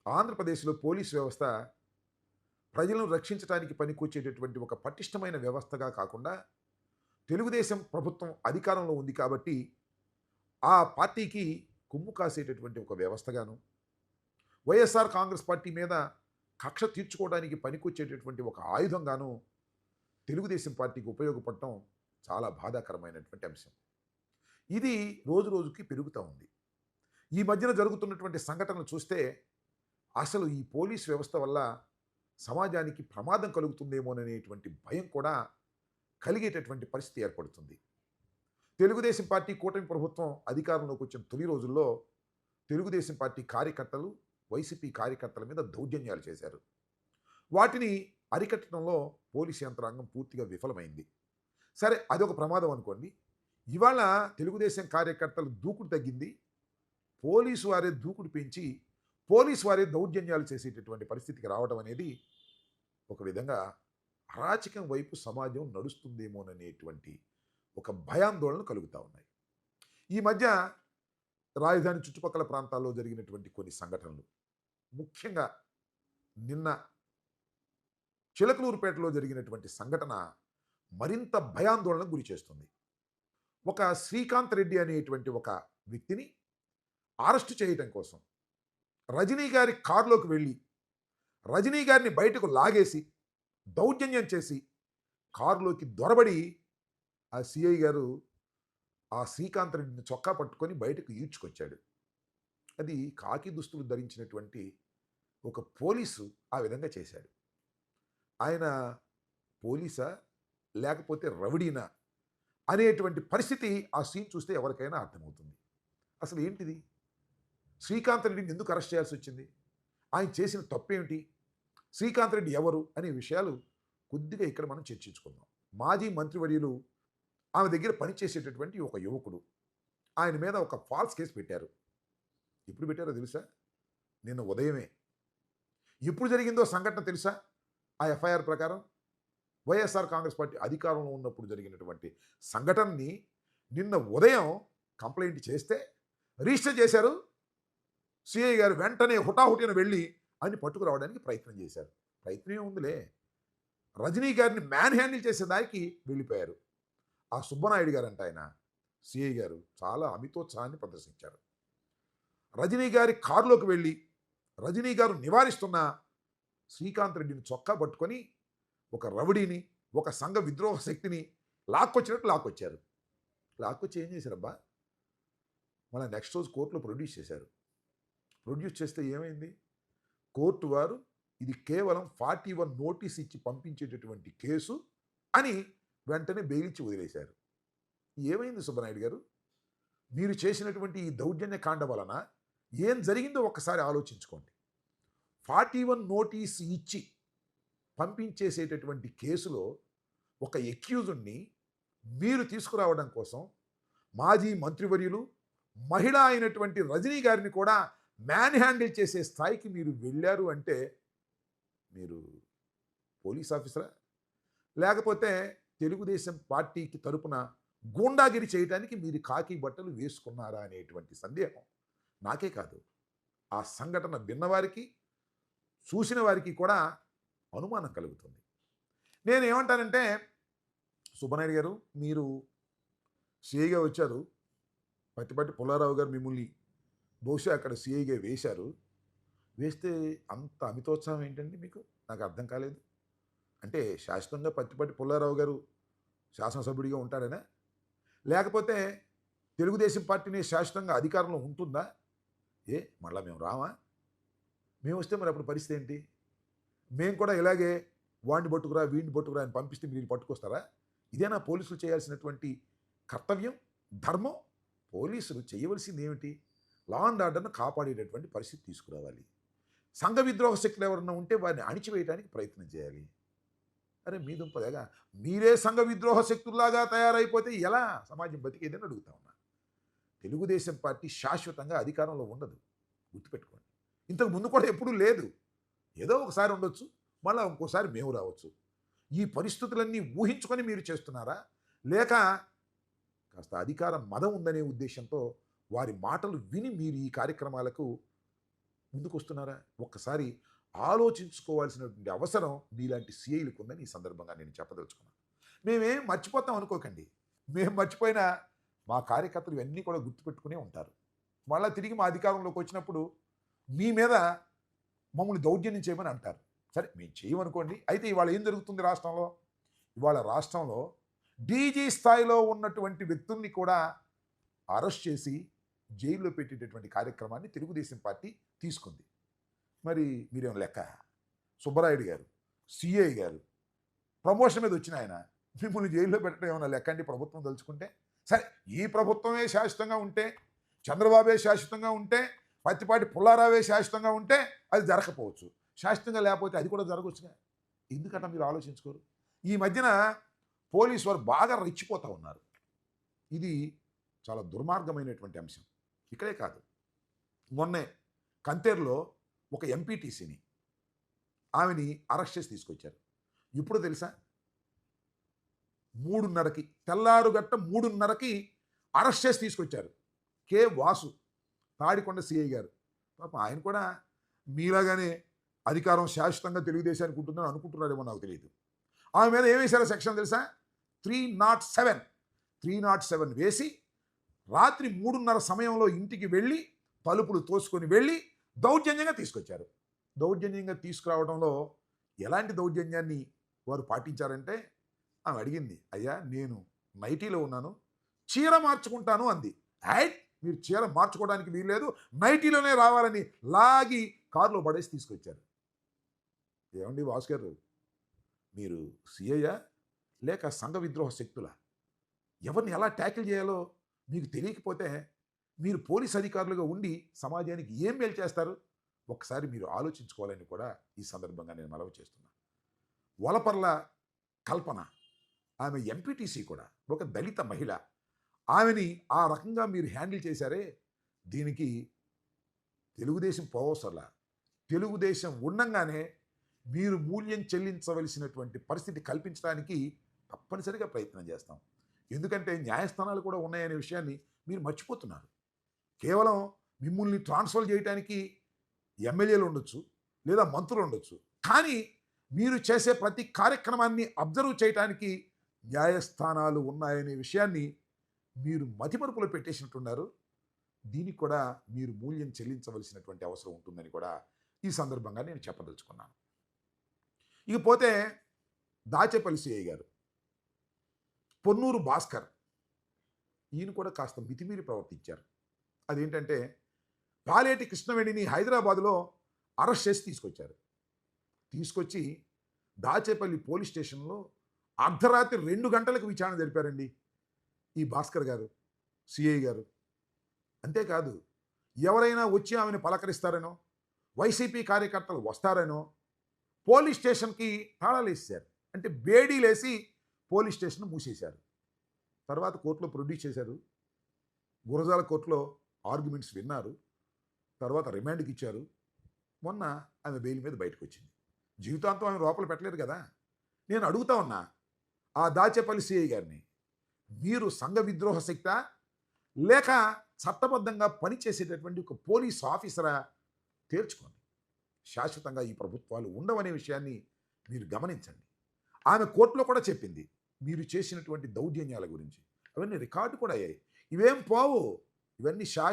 ఆంధ్రప్రదేశ్‌లో పోలీస్ వ్యవస్థ ప్రజలను రక్షించటానికి పనికొచ్చేటటువంటి ఒక పటిష్టమైన వ్యవస్థగా కాకుండా, తెలుగుదేశం ప్రభుత్వం అధికారంలో ఉంది కాబట్టి, ఆ పార్టీకి కొమ్ము కాసేటటువంటి ఒక వ్యవస్థగాను, వైఎస్ఆర్ కాంగ్రెస్ పార్టీ మీద కక్ష తీర్చుకోవడానికి పనికొచ్చేటటువంటి ఒక ఆయుధంగాను తెలుగుదేశం పార్టీకి ఉపయోగపడటం చాలా బాధాకరమైనటువంటి అంశం. ఇది రోజు రోజుకి పెరుగుతా ఉంది. ఈ మధ్యన జరుగుతున్నటువంటి సంఘటనలు చూస్తే అసలు ఈ పోలీస్ వ్యవస్థ వల్ల సమాజానికి ప్రమాదం కలుగుతుందేమోననేటువంటి భయం కూడా కలిగేటటువంటి పరిస్థితి ఏర్పడుతుంది. తెలుగుదేశం పార్టీ కూటమి ప్రభుత్వం అధికారంలోకి వచ్చిన తొలి రోజుల్లో తెలుగుదేశం పార్టీ కార్యకర్తలు, వైసీపీ కార్యకర్తల మీద దౌర్జన్యాలు చేశారు. వాటిని అరికట్టడంలో పోలీస్ యంత్రాంగం పూర్తిగా విఫలమైంది. సరే, అదొక ప్రమాదం అనుకోండి. ఇవాళ తెలుగుదేశం కార్యకర్తలు దూకుడు తగ్గింది. పోలీసు వారే దూకుడు పెంచి, పోలీసు వారే దౌర్జన్యాలు చేసేటటువంటి పరిస్థితికి రావడం అనేది ఒక విధంగా అరాచకం వైపు సమాజం నడుస్తుందేమోననేటువంటి ఒక భయాందోళన కలుగుతూ ఉన్నాయి. ఈ మధ్య రాజధాని చుట్టుపక్కల ప్రాంతాల్లో జరిగినటువంటి కొన్ని సంఘటనలు, ముఖ్యంగా నిన్న చిలకలూరుపేటలో జరిగినటువంటి సంఘటన మరింత భయాందోళనకు గురి చేస్తుంది. ఒక శ్రీకాంత్ రెడ్డి అనేటువంటి ఒక వ్యక్తిని అరెస్టు చేయడం కోసం రజనీ గారి కారులోకి వెళ్ళి, రజనీ గారిని బయటకు లాగేసి, దౌర్జన్యం చేసి, కారులోకి దొరబడి ఆ సిఐ గారు ఆ శ్రీకాంత్ రెడ్డిని చొక్కా పట్టుకొని బయటకు ఈడ్చుకొచ్చాడు. అది కాకి దుస్తులు ధరించినటువంటి ఒక పోలీసు ఆ విధంగా చేశాడు. ఆయన పోలీసా లేకపోతే రౌడీనా అనేటువంటి పరిస్థితి ఆ సీన్ చూస్తే ఎవరికైనా అర్థమవుతుంది. అసలు ఏంటిది? శ్రీకాంత్ రెడ్డిని ఎందుకు అరెస్ట్ చేయాల్సి వచ్చింది? ఆయన చేసిన తప్పేమిటి? శ్రీకాంత్ రెడ్డి ఎవరు అనే విషయాలు కొద్దిగా ఇక్కడ మనం చర్చించుకుందాం. మాజీ మంత్రివర్యులు ఆమె దగ్గర పనిచేసేటటువంటి ఒక యువకుడు, ఆయన మీద ఒక ఫాల్స్ కేసు పెట్టారు. ఎప్పుడు పెట్టారో తెలుసా? నిన్న ఉదయమే. ఎప్పుడు జరిగిందో సంఘటన తెలుసా? ఆ ఎఫ్ఐఆర్ ప్రకారం వైఎస్ఆర్ కాంగ్రెస్ పార్టీ అధికారంలో ఉన్నప్పుడు జరిగినటువంటి సంఘటనని నిన్న ఉదయం కంప్లైంట్ చేస్తే రిజిస్టర్ చేశారు. సిఐ గారు వెంటనే హుటాహుటిన వెళ్ళి అని పట్టుకురావడానికి ప్రయత్నం చేశారు. ప్రయత్నం ఉందిలే, రజనీ గారిని మ్యాన్ హ్యాండిల్ చేసేదానికి వెళ్ళిపోయారు. ఆ సుబ్బనాయుడు గారు అంట, ఆయన సిఐ గారు చాలా అమితోత్సాహాన్ని ప్రదర్శించారు. రజనీ గారి కారులోకి వెళ్ళి రజనీ గారు నివారిస్తున్న శ్రీకాంత్ రెడ్డిని చొక్కా పట్టుకొని ఒక రౌడీని, ఒక సంఘ విద్రోహ శక్తిని లాక్కొచ్చినట్టు లాక్కొచ్చారు. లాక్కొచ్చి ఏం చేశారబ్బా? మళ్ళీ నెక్స్ట్ రోజు కోర్టులో ప్రొడ్యూస్ చేశారు. ప్రొడ్యూస్ చేస్తే ఏమైంది? కోర్టు వారు ఇది కేవలం 41 నోటీస్ ఇచ్చి పంపించేటటువంటి కేసు అని వెంటనే బెయిల్ ఇచ్చి వదిలేశారు. ఏమైంది సుబ్బనాయుడు గారు? మీరు చేసినటువంటి ఈ దౌర్జన్య కాండ వలన ఏం జరిగిందో ఒక్కసారి ఆలోచించుకోండి. 41 నోటీస్ ఇచ్చి పంపించేసేటటువంటి కేసులో ఒక ఎక్యూజ్డ్ని మీరు తీసుకురావడం కోసం మాజీ మంత్రివర్యులు, మహిళ అయినటువంటి రజనీ గారిని కూడా మ్యాన్ హ్యాండిల్ చేసే స్థాయికి మీరు వెళ్ళారు అంటే మీరు పోలీస్ ఆఫీసరా? లేకపోతే తెలుగుదేశం పార్టీకి తరపున గూండాగిరి చేయడానికి మీరు కాకి బట్టలు వేసుకున్నారా అనేటువంటి సందేహం నాకే కాదు, ఆ సంఘటన విన్నవారికి, చూసిన వారికి కూడా అనుమానం కలుగుతుంది. నేను ఏమంటానంటే, సుబ్బనాయుడు గారు, మీరు సిఐగా వచ్చారు. పత్తిపాటి పుల్లారావు గారు మిమ్మల్ని బహుశా అక్కడ సిఐగా వేశారు. వేస్తే అంత అమితోత్సాహం ఏంటండి మీకు? నాకు అర్థం కాలేదు. అంటే శాశ్వతంగా పత్తిపాటి పుల్లారావు గారు శాసనసభ్యుడిగా ఉంటాడనా? లేకపోతే తెలుగుదేశం పార్టీని శాశ్వతంగా అధికారంలో ఉంటుందా? మళ్ళా మేము రామా? మేము వస్తే మరి అప్పుడు పరిస్థితి ఏంటి? మేము కూడా ఇలాగే వాడిని పట్టుకురా, వీడిని పట్టుకురా అని పంపిస్తే మీరు పట్టుకొస్తారా? ఇదేనా పోలీసులు చేయాల్సినటువంటి కర్తవ్యం, ధర్మం? పోలీసులు చేయవలసింది ఏమిటి? లా అండ్ ఆర్డర్ను కాపాడేటటువంటి పరిస్థితి తీసుకురావాలి. సంఘ విద్రోహ శక్తులు ఎవరన్నా ఉంటే వారిని అణిచివేయడానికి ప్రయత్నం చేయాలి. అరే మీ దుంపదేగా, మీరే సంఘ విద్రోహ శక్తుల్లాగా తయారైపోతే ఎలా సమాజం బతికేదని అడుగుతా ఉన్నా. తెలుగుదేశం పార్టీ శాశ్వతంగా అధికారంలో ఉండదు, గుర్తుపెట్టుకోండి. ఇంతకు ముందు కూడా ఎప్పుడూ లేదు. ఏదో ఒకసారి ఉండొచ్చు, మళ్ళీ ఇంకోసారి మేము రావచ్చు. ఈ పరిస్థితులన్నీ ఊహించుకొని మీరు చేస్తున్నారా? లేక కాస్త అధికార మదం ఉందనే ఉద్దేశంతో వారి మాటలు విని మీరు ఈ కార్యక్రమాలకు ముందుకొస్తున్నారా? ఒక్కసారి ఆలోచించుకోవాల్సినటువంటి అవసరం మీలాంటి సీఐలకు ఉందని ఈ సందర్భంగా నేను చెప్పదలుచుకున్నాను. మేమేం మర్చిపోతాం అనుకోకండి. మేము మర్చిపోయినా మా కార్యకర్తలు ఇవన్నీ కూడా గుర్తుపెట్టుకునే ఉంటారు. మళ్ళా తిరిగి మా అధికారంలోకి వచ్చినప్పుడు మీ మీద మమ్మల్ని దౌర్జన్యం చేయమని అంటారు. సరే మేము చేయమనుకోండి. అయితే ఇవాళ ఏం జరుగుతుంది రాష్ట్రంలో? ఇవాళ రాష్ట్రంలో డీజీ స్థాయిలో ఉన్నటువంటి వ్యక్తుల్ని కూడా అరెస్ట్ చేసి జైల్లో పెట్టేటటువంటి కార్యక్రమాన్ని తెలుగుదేశం పార్టీ తీసుకుంది. మరి మీరేం లెక్క? సుబ్బరాయుడు గారు, సిఐ గారు ప్రమోషన్ మీద వచ్చిన ఆయన మిమ్మల్ని జైల్లో పెట్టడం ఏమన్నా లెక్క అండి ప్రభుత్వం తలుచుకుంటే? సరే ఈ ప్రభుత్వమే శాశ్వతంగా ఉంటే, చంద్రబాబే శాశ్వతంగా ఉంటే, పత్తిపాటి పుల్లారావే శాశ్వతంగా ఉంటే అది జరగకపోవచ్చు. శాశ్వతంగా లేకపోతే అది కూడా జరగవచ్చుగా. ఎందుకంట మీరు ఆలోచించుకోరు? ఈ మధ్యన పోలీసు వారు బాగా రెచ్చిపోతూ ఉన్నారు. ఇది చాలా దుర్మార్గమైనటువంటి అంశం. ఇక్కడే కాదు, మొన్నే కంతేరులో ఒక ఎంపీటీసీని ఆమెని అరెస్ట్ చేసి తీసుకొచ్చారు. ఇప్పుడు తెలుసా 3:30కి తెల్లారుగట్ట 3:30కి అరెస్ట్ చేసి తీసుకొచ్చారు. కె వాసు, తాడికొండ సిఐ గారు. పాపం ఆయన కూడా మీలాగానే అధికారం శాశ్వతంగా తెలుగుదేశానికి ఉంటుందని అనుకుంటున్నారేమో నాకు తెలియదు. ఆమె మీద ఏం వేశారో సెక్షన్ తెలుసా? 307 307 వేసి రాత్రి 3:30 సమయంలో ఇంటికి వెళ్ళి తలుపులు తోసుకొని వెళ్ళి దౌర్జన్యంగా తీసుకొచ్చారు. దౌర్జన్యంగా తీసుకురావడంలో ఎలాంటి దౌర్జన్యాన్ని వారు పాటించారంటే, ఆమె అడిగింది, అయ్యా నేను నైటీలో ఉన్నాను, చీర మార్చుకుంటాను అంది. మీరు చీర మార్చుకోవడానికి వీల్లేదు, నైటీలోనే రావాలని లాగి కారులో పడేసి తీసుకొచ్చారు. ఏమండి వాసు గారు, మీరు సిఐయా లేక సంఘ విద్రోహ శక్తులా? ఎవరిని ఎలా ట్యాకిల్ చేయాలో మీకు తెలియకపోతే మీరు పోలీస్ అధికారులుగా ఉండి సమాజానికి ఏం మేలు చేస్తారు? ఒకసారి మీరు ఆలోచించుకోవాలని కూడా ఈ సందర్భంగా నేను మనవి చేస్తున్నా. వలపర్ల కల్పన, ఆమె ఎంపీటీసీ కూడా, ఒక దళిత మహిళ. ఆమెని ఆ రకంగా మీరు హ్యాండిల్ చేశారే, దీనికి తెలుగుదేశం పోవసలా. తెలుగుదేశం ఉండంగానే మీరు మూల్యం చెల్లించవలసినటువంటి పరిస్థితి కల్పించడానికి తప్పనిసరిగా ప్రయత్నం చేస్తాం. ఎందుకంటే న్యాయస్థానాలు కూడా ఉన్నాయనే విషయాన్ని మీరు మర్చిపోతున్నారు. కేవలం మిమ్మల్ని ట్రాన్స్ఫర్ చేయడానికి ఎమ్మెల్యేలు ఉండొచ్చు, లేదా మంత్రులు ఉండొచ్చు, కానీ మీరు చేసే ప్రతి కార్యక్రమాన్ని అబ్జర్వ్ చేయడానికి న్యాయస్థానాలు ఉన్నాయనే విషయాన్ని మీరు మతిమరుపులో పెట్టేసినట్టున్నారు. దీనికి కూడా మీరు మూల్యం చెల్లించవలసినటువంటి అవసరం ఉంటుందని కూడా ఈ సందర్భంగా నేను చెప్పదలుచుకున్నాను. ఇకపోతే దాచేపల్లి సిఐ గారు, పొన్నూరు భాస్కర్, ఈయన కూడా కాస్త మితిమీరి ప్రవర్తించారు. అదేంటంటే, పాలేటి కృష్ణవేణిని హైదరాబాదులో అరెస్ట్ చేసి తీసుకొచ్చారు. తీసుకొచ్చి దాచేపల్లి పోలీస్ స్టేషన్లో అర్ధరాత్రి 2 గంటలకు విచారణ జరిపారండి ఈ భాస్కర్ గారు, సిఐ గారు. అంతేకాదు, ఎవరైనా వచ్చి ఆమెను పలకరిస్తారనో, వైసీపీ కార్యకర్తలు వస్తారనో పోలీస్ స్టేషన్కి తాళాలు వేసేశారు. అంటే బేడీలేసి పోలీస్ స్టేషన్ మూసేశారు. తర్వాత కోర్టులో ప్రొడ్యూస్ చేశారు. గురజాల కోర్టులో ఆర్గ్యుమెంట్స్ విన్నారు. తర్వాత రిమాండ్కి ఇచ్చారు. మొన్న ఆమె బెయిల్ మీద బయటకు వచ్చింది. జీవితాంతం ఆమె లోపల పెట్టలేరు కదా. నేను అడుగుతా ఉన్నా ఆ దాచేపల్లి సిఐ గారిని, మీరు సంఘ విద్రోహ శక్తా లేక చట్టబద్ధంగా పనిచేసేటటువంటి ఒక పోలీస్ ఆఫీసరా? తేల్చుకోండి. శాశ్వతంగా ఈ ప్రభుత్వాలు ఉండవనే విషయాన్ని మీరు గమనించండి. ఆమె కోర్టులో కూడా చెప్పింది మీరు చేసినటువంటి దౌర్జన్యాల గురించి. అవన్నీ రికార్డు కూడా అయ్యాయి. ఇవేం పోవు, ఇవన్నీ